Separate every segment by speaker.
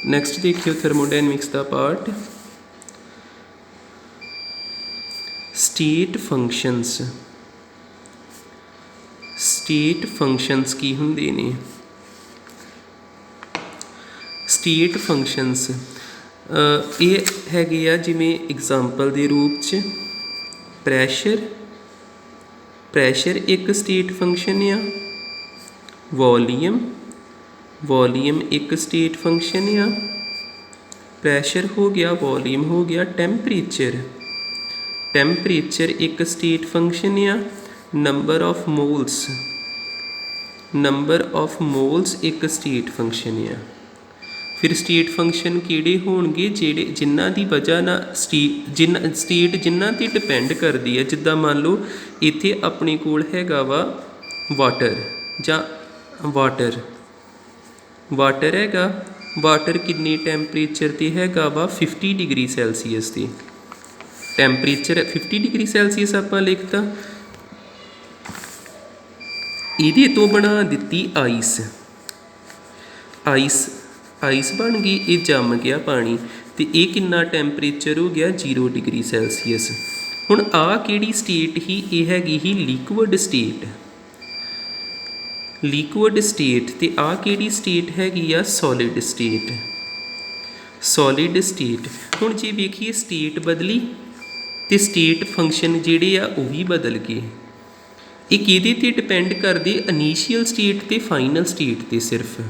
Speaker 1: Next देखियो thermodynamics का part state functions. State functions की हुंदे ने? स्टेट फंक्शनस ये हैगे आ जिमें एग्जाम्पल के रूप च प्रैशर, प्रैशर एक स्टेट फंक्शन आ, वॉल्यूम, वॉल्यूम एक स्टेट फंक्शन आ, प्रैशर हो गया, वॉल्यूम हो गया, टैंपरेचर, टैंपरेचर एक स्टेट फंक्शन आ, number of moles, number of moles एक स्टेट फंक्शन आ। फिर स्टेट फंक्शन किहड़े होणगे जिहड़े जिन्हां दी वजह ना स्टेट जिन्हां ते डिपेंड करदी है। जिद्दां मान लो इत्थे अपने कोल हैगा वा वाटर जां वाटर, वाटर हैगा, वाटर किन्ने टैंपरेचर ते हैगा वा 50 डिग्री सैल्सीयस ते टैंपरेचर 50 डिग्री सैल्सीयस आपां लिखता। इहदे तो बना दित्ती आइस, आइस आइस बन गई, ये जम गया पानी तो ये कितना टैंपरेचर हो गया 0 डिग्री सैल्सीयस। हुण आ किहड़ी स्टेट ही, ये हैगी ही लिक्विड स्टेट, लिक्विड स्टेट ते आ किहड़ी स्टेट हैगी आ सॉलिड स्टेट, सॉलिड स्टेट। हुण जे वेखिए स्टेट बदली तो स्टेट फंक्शन जिहड़े आ वो भी बदल गए। ये किहदे ते डिपेंड करदे इनीशियल स्टेट ते फाइनल स्टेट ते सिर्फ,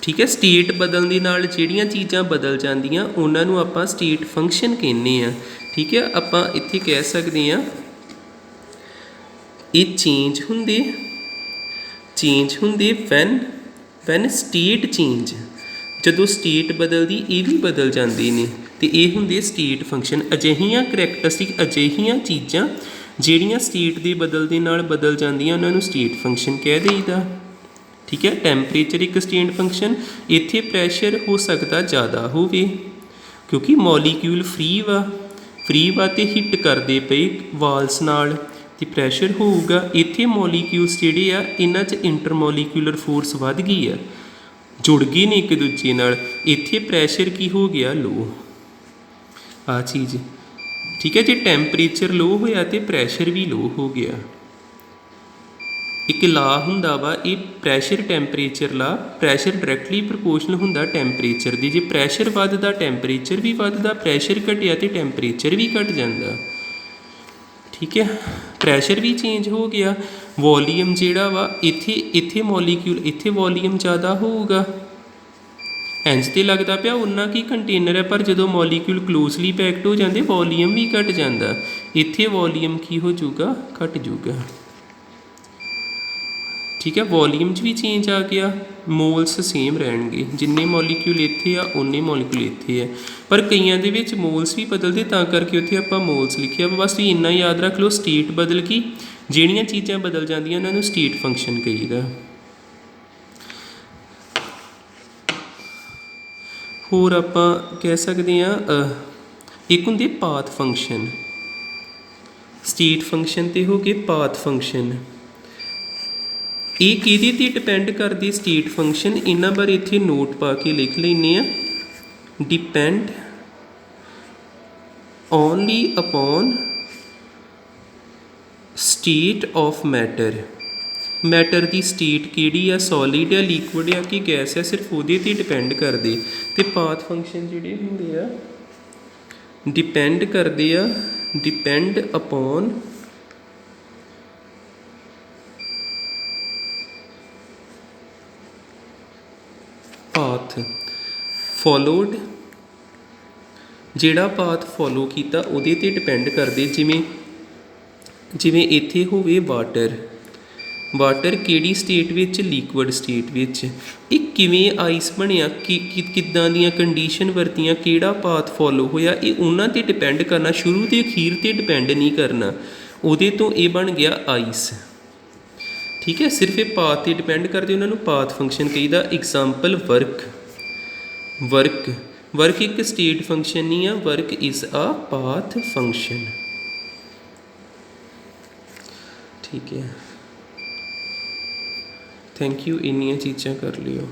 Speaker 1: ठीक है। स्टेट बदलने दे नाल जिहड़ियां चीज़ां बदल जांदियां उन्हां नूं आपां स्टेट फंक्शन कहने आ, ठीक है। आपां इत्थे कह सकते हैं ये चेंज हुंदे, चेंज हुंदे वैन स्टेट चेंज, जदों स्टेट बदलदी ये भी बदल जाते हैं तो ये हुंदे स्टेट फंक्शन। अजिहियां करैक्टरिस्टिक अजिहियां चीज़ां जिहड़ियां स्टेट दे बदलदे नाल बदल जांदियां उन्हां नूं स्टेट फंक्शन कह देईदा, ठीक है। टैंपरेचर एक स्टेट फंक्शन, इत्थे प्रैशर हो सकता ज़्यादा होवे क्योंकि मॉलीक्यूल फ्री वा तो हिट करते पे वाल्स नाल तो प्रैशर होऊगा। इत्थे मॉलीक्यूल्स जिहड़े आ इन्हां च इंटरमॉलीक्यूलर फोर्स वध गई है, जुड़ गए ने एक दूजे नाल, इत्थे प्रैशर की हो गया लो, आ चीज़, ठीक है। जे टैंपरेचर लो होया तो प्रैशर भी लो हो गया। एक ला हुंदा वा ये प्रैशर टैंपरेचर ला, प्रैशर डायरैक्टली प्रपोर्शनल हुंदा टैंपरेचर दी। जे प्रैशर वधदा टैंपरेचर भी वधदा, प्रैशर घटिया तो टैंपरेचर भी घट जांदा, ठीक है। प्रैशर भी चेंज हो गया। वॉल्यूम जिहड़ा वा इत्थे मॉलीक्यूल इत्थे वॉल्यूम ज़्यादा होऊगा, इंज तो लगता पिया उन्ना की कंटेनर है, पर जो मॉलीक्यूल क्लोजली पैक्ड हो जाते वॉल्यूम भी घट जाता, इत्थे वॉल्यूम की हो जूगा घट जूगा, ठीक है। वॉल्यूम भी चेंज आ गया, मोल्स सेम रहणगे, जिन्ने मॉलीक्यूल इत्थे आ उन्ने मॉलीक्यूल इत्थे है, पर कईयां दे विच मोल्स भी बदलते तां करके उत्थे आपां मोल्स लिखिया। बस तुसीं इन्ना याद रख लो स्टेट बदल गई, जिहड़ियां चीज़ां बदल जांदियां उन्हां नूं स्टेट फंक्शन कहीदा। होर आपां कह सकते हैं एक हुंदे पाथ फंक्शन, स्टेट फंक्शन तो हो गए पाथ फंक्शन। ये किहदे ते डिपेंड करदे स्टेट फंक्शन, इन्हां बारे इत्थे नोट पा के लिख लैने आ। Depend only upon state of matter, matter की स्टेट किहड़ी आ, सॉलिड या लिक्विड या कि गैस है, सिर्फ उहदे ते डिपेंड करदे। ते पाथ फंक्शन जिहड़े हुंदे आ डिपेंड करदे आ, डिपेंड अपॉन पाथ फॉलोड, जिहड़ा पाथ फॉलो किया उहदे ते डिपेंड करदे। जिवें जिवें इत्थे होवे वाटर, वाटर किहड़ी स्टेट विच, लिक्विड स्टेट विच। ये किवें आइस बनिया कि किद्दां दियां कंडीशन वरतियां, किहड़ा पाथ फॉलो होया, ये उन्हां ते डिपेंड करना, शुरू ते अखीर ते डिपेंड नहीं करना। उहदे तो ये बन गया आइस, ठीक है। सिर्फ ये पाथ ते डिपेंड करते उन्होंने पाथ फंक्शन कहीदा। एग्जाम्पल वर्क, वर्क वर्क एक स्टेट फंक्शन नहीं है, work is a path function, ठीक है। थैंक यू, इन्नियां चीज़ां कर लियो।